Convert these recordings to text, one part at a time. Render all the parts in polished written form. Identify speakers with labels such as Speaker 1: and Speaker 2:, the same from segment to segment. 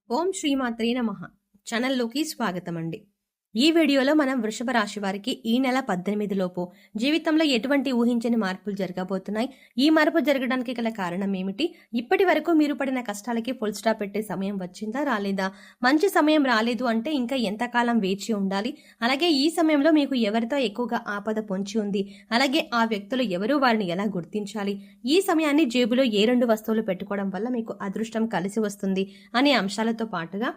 Speaker 1: ఓం శ్రీమాత్రే నమః. ఛానల్లోకి స్వాగతం అండి. ఈ వీడియోలో మనం వృషభ రాశి వారికి ఈ నెల 18 లోపు జీవితంలో ఎటువంటి ఊహించని మార్పులు జరగబోతున్నాయి, ఈ మార్పు జరగడానికి గల కారణం ఏమిటి, ఇప్పటి వరకు మీరు పడిన కష్టాలకి ఫుల్ స్టాప్ పెట్టే సమయం వచ్చిందా రాలేదా, మంచి సమయం రాలేదు అంటే ఇంకా ఎంతకాలం వేచి ఉండాలి, అలాగే ఈ సమయంలో మీకు ఎవరితో ఎక్కువగా ఆపద పొంచి ఉంది, అలాగే ఆ వ్యక్తులు ఎవరు, వారిని ఎలా గుర్తించాలి, ఈ సమయాన్ని జేబులో ఏ 2 వస్తువులు పెట్టుకోవడం వల్ల మీకు అదృష్టం కలిసి వస్తుంది అనే అంశాలతో పాటుగా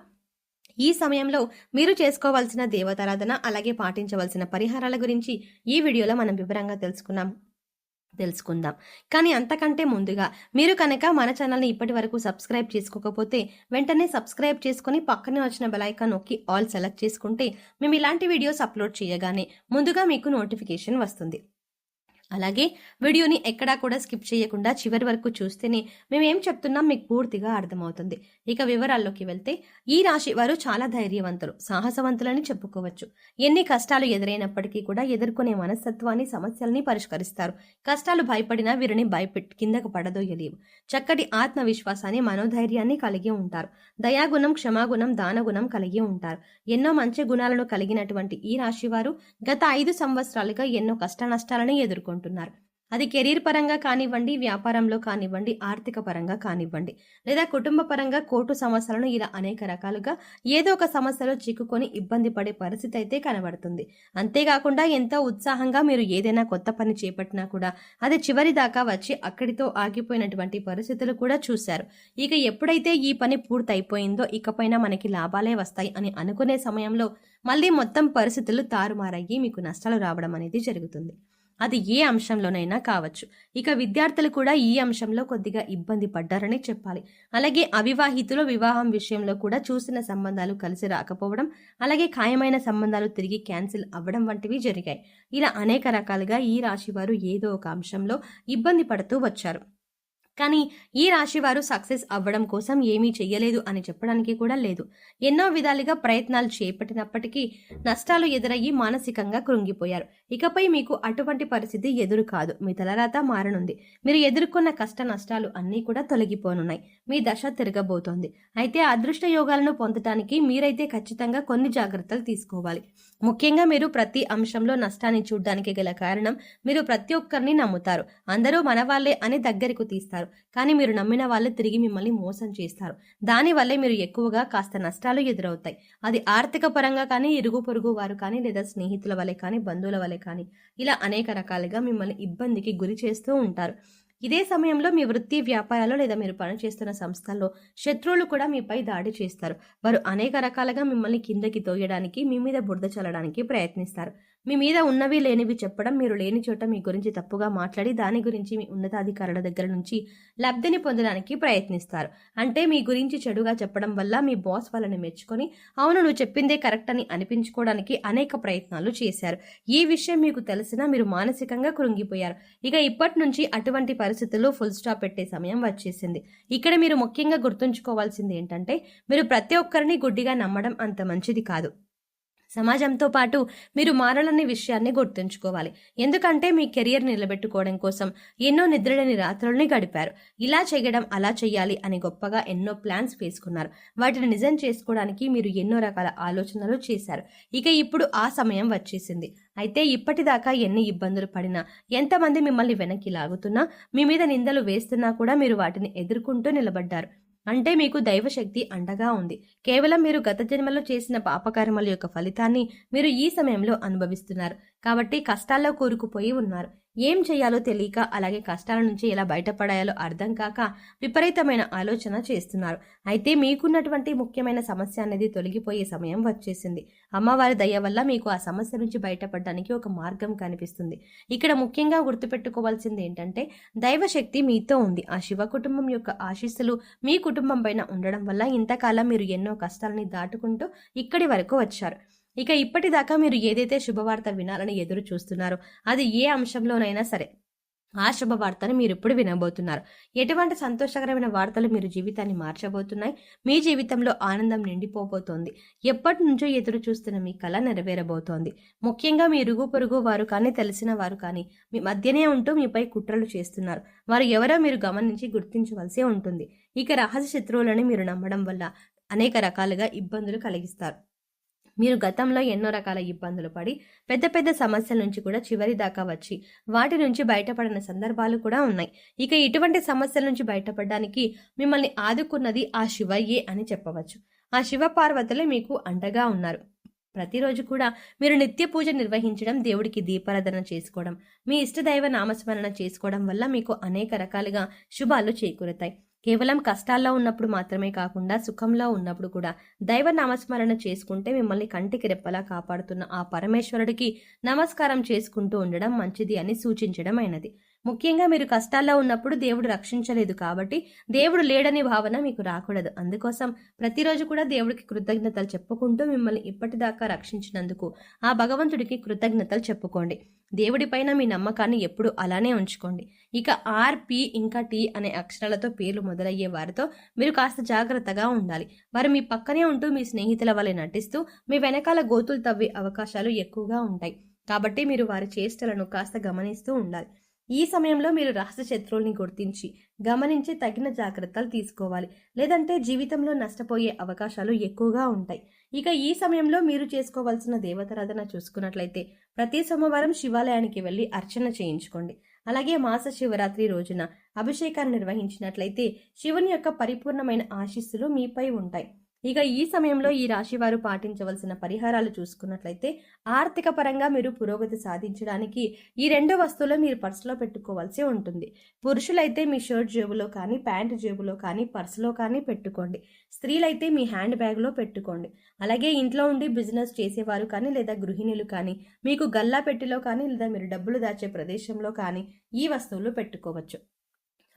Speaker 1: ఈ సమయంలో మీరు చేసుకోవాల్సిన దేవతారాధన అలాగే పాటించవలసిన పరిహారాల గురించి ఈ వీడియోలో మనం వివరంగా తెలుసుకుందాం. కానీ అంతకంటే ముందుగా మీరు కనుక మన ఛానల్ని ఇప్పటి వరకు సబ్స్క్రైబ్ చేసుకోకపోతే వెంటనే సబ్స్క్రైబ్ చేసుకుని పక్కనే వచ్చిన బెల్ ఐకాన్ నొక్కి ఆల్ సెలెక్ట్ చేసుకుంటే మేము ఇలాంటి వీడియోస్ అప్లోడ్ చేయగానే ముందుగా మీకు నోటిఫికేషన్ వస్తుంది. అలాగే వీడియోని ఎక్కడా కూడా స్కిప్ చేయకుండా చివరి వరకు చూస్తేనే మేమేం చెప్తున్నాం మీకు పూర్తిగా అర్థమవుతుంది. ఇక వివరాల్లోకి వెళ్తే ఈ రాశి వారు చాలా ధైర్యవంతులు, సాహసవంతులని చెప్పుకోవచ్చు. ఎన్ని కష్టాలు ఎదురైనప్పటికీ కూడా ఎదుర్కొనే మనస్తత్వాన్ని, సమస్యల్ని పరిష్కరిస్తారు. కష్టాలు భయపడినా వీరిని కిందకు పడదోయలేవు. చక్కటి ఆత్మవిశ్వాసాన్ని, మనోధైర్యాన్ని కలిగి ఉంటారు. దయాగుణం, క్షమాగుణం, దానగుణం కలిగి ఉంటారు. ఎన్నో మంచి గుణాలను కలిగినటువంటి ఈ రాశి వారు గత 5 సంవత్సరాలుగా ఎన్నో కష్ట నష్టాలను ఎదుర్కొంటారు. అది కెరీర్ పరంగా కానివ్వండి, వ్యాపారంలో కానివ్వండి, ఆర్థిక పరంగా కానివ్వండి, లేదా కుటుంబ పరంగా కోర్టు సమస్యలను, ఇలా అనేక రకాలుగా ఏదో ఒక సమస్యలో చిక్కుకొని ఇబ్బంది పడే పరిస్థితి అయితే కనబడుతుంది. అంతేకాకుండా ఎంతో ఉత్సాహంగా మీరు ఏదైనా కొత్త పని చేపట్టినా కూడా అది చివరి దాకా వచ్చి అక్కడితో ఆగిపోయినటువంటి పరిస్థితులు కూడా చూశారు. ఇక ఎప్పుడైతే ఈ పని పూర్తయిపోయిందో ఇకపైన మనకి లాభాలే వస్తాయి అని అనుకునే సమయంలో మళ్ళీ మొత్తం పరిస్థితులు తారుమారయ్యి మీకు నష్టాలు రావడం అనేది జరుగుతుంది. అది ఏ అంశంలోనైనా కావచ్చు. ఇక విద్యార్థులు కూడా ఈ అంశంలో కొద్దిగా ఇబ్బంది పడ్డారని చెప్పాలి. అలాగే అవివాహితులు వివాహం విషయంలో కూడా చూసిన సంబంధాలు కలిసి రాకపోవడం, అలాగే ఖాయమైన సంబంధాలు తిరిగి క్యాన్సిల్ అవ్వడం వంటివి జరిగాయి. ఇలా అనేక రకాలుగా ఈ రాశి వారు ఏదో ఒక అంశంలో ఇబ్బంది పడుతూ వచ్చారు. కానీ ఈ రాశి వారు సక్సెస్ అవ్వడం కోసం ఏమీ చెయ్యలేదు అని చెప్పడానికి కూడా లేదు. ఎన్నో విధాలుగా ప్రయత్నాలు చేపట్టినప్పటికీ నష్టాలు ఎదురయ్యి మానసికంగా కృంగిపోయారు. ఇకపై మీకు అటువంటి పరిస్థితి ఎదురు కాదు. మీ తలరాత మారనుంది. మీరు ఎదుర్కొన్న కష్ట నష్టాలు అన్నీ కూడా తొలగిపోనున్నాయి. మీ దశ తిరగబోతోంది. అయితే అదృష్ట యోగాలను పొందటానికి మీరైతే ఖచ్చితంగా కొన్ని జాగ్రత్తలు తీసుకోవాలి. ముఖ్యంగా మీరు ప్రతి అంశంలో నష్టాన్ని చూడడానికి గల కారణం మీరు ప్రతి ఒక్కరిని నమ్ముతారు. అందరూ మన వాళ్లే అని దగ్గరకు తీస్తారు. కానీ మీరు నమ్మిన వాళ్ళే తిరిగి మిమ్మల్ని మోసం చేస్తారు. దానివల్లే మీరు ఎక్కువగా కాస్త నష్టాలు ఎదురవుతాయి. అది ఆర్థిక పరంగా కానీ, ఇరుగు పొరుగు వారు కానీ, లేదా స్నేహితుల వలె కానీ, బంధువుల వలె కానీ, ఇలా అనేక రకాలుగా మిమ్మల్ని ఇబ్బందికి గురి చేస్తూ ఉంటారు. ఇదే సమయంలో మీ వృత్తి వ్యాపారాలు లేదా మీరు పనిచేస్తున్న సంస్థల్లో శత్రువులు కూడా మీపై దాడి చేస్తారు. వారు అనేక రకాలుగా మిమ్మల్ని కిందకి తోయడానికి, మీ మీద బురద చల్లడానికి ప్రయత్నిస్తారు. మీ మీద ఉన్నవి లేనివి చెప్పడం, మీరు లేని చోట మీ గురించి తప్పుగా మాట్లాడి దాని గురించి మీ ఉన్నతాధికారుల దగ్గర నుంచి లబ్ధిని పొందడానికి ప్రయత్నిస్తారు. అంటే మీ గురించి చెడుగా చెప్పడం వల్ల మీ బాస్ వాళ్ళని మెచ్చుకొని అవును నువ్వు చెప్పిందే కరెక్ట్ అని అనిపించుకోవడానికి అనేక ప్రయత్నాలు చేశారు. ఈ విషయం మీకు తెలిసినా మీరు మానసికంగా కృంగిపోయారు. ఇక ఇప్పటి నుంచి అటువంటి పరిస్థితుల్లో ఫుల్ స్టాప్ పెట్టే సమయం వచ్చేసింది. ఇక్కడ మీరు ముఖ్యంగా గుర్తుంచుకోవాల్సింది ఏంటంటే మీరు ప్రతి ఒక్కరిని గుడ్డిగా నమ్మడం అంత మంచిది కాదు. సమాజంతో పాటు మీరు మారాలనే విషయాన్ని గుర్తుంచుకోవాలి. ఎందుకంటే మీ కెరియర్ నిలబెట్టుకోవడం కోసం ఎన్నో నిద్రలేని రాత్రుల్ని గడిపారు. ఇలా చేయడం, అలా చేయాలి అని గొప్పగా ఎన్నో ప్లాన్స్ వేసుకున్నారు. వాటిని నిజం చేసుకోవడానికి మీరు ఎన్నో రకాల ఆలోచనలు చేశారు. ఇక ఇప్పుడు ఆ సమయం వచ్చేసింది. అయితే ఇప్పటిదాకా ఎన్ని ఇబ్బందులు పడినా, ఎంతమంది మిమ్మల్ని వెనక్కి లాగుతున్నా, మీ మీద నిందలు వేస్తున్నా కూడా మీరు వాటిని ఎదుర్కొంటూ నిలబడ్డారు. అంటే మీకు దైవశక్తి అండగా ఉంది. కేవలం మీరు గత జన్మలో చేసిన పాపకర్మల యొక్క ఫలితాన్ని మీరు ఈ సమయంలో అనుభవిస్తున్నారు. కాబట్టి కష్టాల్లో కూరుకుపోయి ఉన్నారు. ఏం చేయాలో తెలియక, అలాగే కష్టాల నుంచి ఎలా బయటపడాలో అర్థం కాక విపరీతమైన ఆలోచన చేస్తున్నారు. అయితే మీకున్నటువంటి ముఖ్యమైన సమస్య అనేది తొలగిపోయే సమయం వచ్చేసింది. అమ్మవారి దయ వల్ల మీకు ఆ సమస్య నుంచి బయటపడడానికి ఒక మార్గం కనిపిస్తుంది. ఇక్కడ ముఖ్యంగా గుర్తుపెట్టుకోవాల్సింది ఏంటంటే దైవశక్తి మీతో ఉంది. ఆ శివ కుటుంబం యొక్క ఆశీస్సులు మీ కుటుంబం పైన ఉండడం వల్ల ఇంతకాలం మీరు ఎన్నో కష్టాలని దాటుకుంటూ ఇక్కడి వరకు వచ్చారు. ఇక ఇప్పటిదాకా మీరు ఏదైతే శుభవార్త వినాలని ఎదురు చూస్తున్నారో అది ఏ అంశంలోనైనా సరే ఆ శుభవార్తను మీరు ఇప్పుడు వినబోతున్నారు. ఎటువంటి సంతోషకరమైన వార్తలు మీరు జీవితాన్ని మార్చబోతున్నాయి. మీ జీవితంలో ఆనందం నిండిపోబోతోంది. ఎప్పటి నుంచో ఎదురు చూస్తున్న మీ కళ నెరవేరబోతోంది. ముఖ్యంగా మీ ఇరుగు పొరుగు వారు కానీ, తెలిసిన వారు కానీ మీ మధ్యనే ఉంటూ మీపై కుట్రలు చేస్తున్నారు. వారు ఎవరో మీరు గమనించి గుర్తించవలసి ఉంటుంది. ఇక రహస్య శత్రువులని మీరు నమ్మడం వల్ల అనేక రకాలుగా ఇబ్బందులు కలిగిస్తారు. మీరు గతంలో ఎన్నో రకాల ఇబ్బందులు పడి పెద్ద పెద్ద సమస్యల నుంచి కూడా చివరి దాకా వచ్చి వాటి నుంచి బయటపడిన సందర్భాలు కూడా ఉన్నాయి. ఇక ఇటువంటి సమస్యల నుంచి బయటపడడానికి మిమ్మల్ని ఆదుకున్నది ఆ శివయ్యే అని చెప్పవచ్చు. ఆ శివ పార్వతులే మీకు అండగా ఉన్నారు. ప్రతిరోజు కూడా మీరు నిత్య పూజ నిర్వహించడం, దేవుడికి దీపారాధన చేసుకోవడం, మీ ఇష్టదైవ నామస్మరణ చేసుకోవడం వల్ల మీకు అనేక రకాలుగా శుభాలు చేకూరుతాయి. కేవలం కష్టాల్లో ఉన్నప్పుడు మాత్రమే కాకుండా సుఖంలో ఉన్నప్పుడు కూడా దైవ నామస్మరణ చేసుకుంటే మిమ్మల్ని కంటికి రెప్పలా కాపాడుతున్న ఆ పరమేశ్వరుడికి నమస్కారం చేసుకుంటూ ఉండడం మంచిది అని సూచించడం అయినది. ముఖ్యంగా మీరు కష్టాల్లో ఉన్నప్పుడు దేవుడు రక్షించలేదు కాబట్టి దేవుడు లేడని భావన మీకు రాకూడదు. అందుకోసం ప్రతిరోజు కూడా దేవుడికి కృతజ్ఞతలు చెప్పుకుంటూ మిమ్మల్ని ఇప్పటిదాకా రక్షించినందుకు ఆ భగవంతుడికి కృతజ్ఞతలు చెప్పుకోండి. దేవుడిపైన మీ నమ్మకాన్ని ఎప్పుడు అలానే ఉంచుకోండి. ఇక ఆర్, పి ఇంకా టి అనే అక్షరాలతో పేర్లు మొదలయ్యే వారితో మీరు కాస్త జాగ్రత్తగా ఉండాలి. వారు మీ పక్కనే ఉంటూ మీ స్నేహితుల వలె నటిస్తూ మీ వెనకాల గోతులు తవ్వే అవకాశాలు ఎక్కువగా ఉంటాయి. కాబట్టి మీరు వారి చేష్టలను కాస్త గమనిస్తూ ఉండాలి. ఈ సమయంలో మీరు రహస్య శత్రువుల్ని గుర్తించి గమనించి తగిన జాగ్రత్తలు తీసుకోవాలి. లేదంటే జీవితంలో నష్టపోయే అవకాశాలు ఎక్కువగా ఉంటాయి. ఇక ఈ సమయంలో మీరు చేసుకోవాల్సిన దేవతారాధన చూసుకున్నట్లయితే ప్రతి సోమవారం శివాలయానికి వెళ్ళి అర్చన చేయించుకోండి. అలాగే మాస శివరాత్రి రోజున అభిషేకాన్ని నిర్వహించినట్లయితే శివుని యొక్క పరిపూర్ణమైన ఆశీస్సులు మీపై ఉంటాయి. ఇక ఈ సమయంలో ఈ రాశి వారు పాటించవలసిన పరిహారాలు చూసుకున్నట్లయితే ఆర్థిక పరంగా మీరు పురోగతి సాధించడానికి ఈ 2 వస్తువులు మీరు పర్సులో పెట్టుకోవాల్సి ఉంటుంది. పురుషులైతే మీ షర్ట్ జేబులో కానీ, ప్యాంటు జేబులో కానీ, పర్సులో కానీ పెట్టుకోండి. స్త్రీలైతే మీ హ్యాండ్ బ్యాగ్లో పెట్టుకోండి. అలాగే ఇంట్లో ఉండి బిజినెస్ చేసేవారు కానీ లేదా గృహిణులు కానీ మీకు గల్లా పెట్టెలో కానీ లేదా మీరు డబ్బులు దాచే ప్రదేశంలో కానీ ఈ వస్తువులు పెట్టుకోవచ్చు.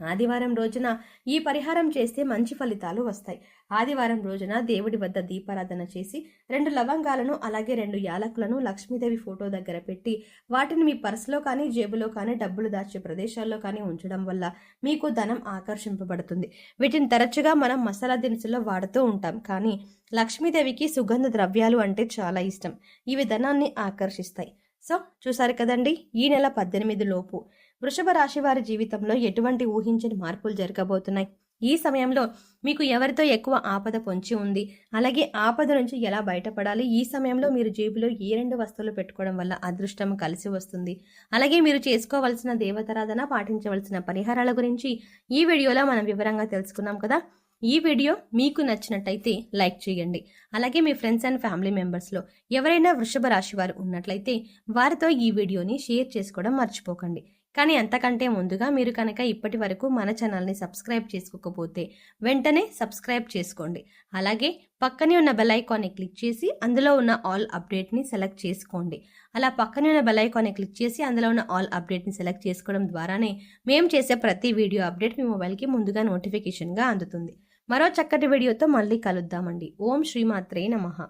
Speaker 1: ఆదివారం రోజున ఈ పరిహారం చేస్తే మంచి ఫలితాలు వస్తాయి. ఆదివారం రోజున దేవుడి వద్ద దీపారాధన చేసి 2 లవంగాలను అలాగే 2 యాలకులను లక్ష్మీదేవి ఫోటో దగ్గర పెట్టి వాటిని మీ పర్సులో కానీ, జేబులో కానీ, డబ్బులు దాచే ప్రదేశాల్లో కానీ ఉంచడం వల్ల మీకు ధనం ఆకర్షింపబడుతుంది. వీటిని తరచుగా మనం మసాలా దినుసుల్లో వాడుతూ ఉంటాం. కానీ లక్ష్మీదేవికి సుగంధ ద్రవ్యాలు అంటే చాలా ఇష్టం. ఇవి ధనాన్ని ఆకర్షిస్తాయి. సో చూసారు కదండి, ఈ నెల 18 లోపు వృషభ రాశి వారి జీవితంలో ఎటువంటి ఊహించని మార్పులు జరగబోతున్నాయి. ఈ సమయంలో మీకు ఎవరితో ఎక్కువ ఆపద పొంచి ఉంది, అలాగే ఆపద నుంచి ఎలా బయటపడాలి, ఈ సమయంలో మీరు జేబులో ఏ 2 వస్తువులు పెట్టుకోవడం వల్ల అదృష్టం కలిసి వస్తుంది, అలాగే మీరు చేసుకోవాల్సిన దేవతారాధన, పాటించవలసిన పరిహారాల గురించి ఈ వీడియోలో మనం వివరంగా తెలుసుకున్నాం కదా. ఈ వీడియో మీకు నచ్చినట్టయితే లైక్ చేయండి. అలాగే మీ ఫ్రెండ్స్ అండ్ ఫ్యామిలీ మెంబర్స్లో ఎవరైనా వృషభ రాశి వారు ఉన్నట్లయితే వారితో ఈ వీడియోని షేర్ చేసుకోవడం మర్చిపోకండి. కానీ అంతకంటే ముందుగా మీరు కనుక ఇప్పటి వరకు మన ఛానల్ని సబ్స్క్రైబ్ చేసుకోకపోతే వెంటనే సబ్స్క్రైబ్ చేసుకోండి. అలాగే పక్కనే ఉన్న బెల్ ఐకాన్ని క్లిక్ చేసి అందులో ఉన్న ఆల్ అప్డేట్ని సెలెక్ట్ చేసుకోండి. అలా పక్కనే ఉన్న బెల్ ఐకాన్ని క్లిక్ చేసి అందులో ఉన్న ఆల్ అప్డేట్ని సెలెక్ట్ చేసుకోవడం ద్వారానే మేము చేసే ప్రతి వీడియో అప్డేట్ మీ మొబైల్కి ముందుగా నోటిఫికేషన్గా అందుతుంది. మరో చక్కటి వీడియోతో మళ్ళీ కలుద్దామండి. ఓం శ్రీమాత్రే నమః.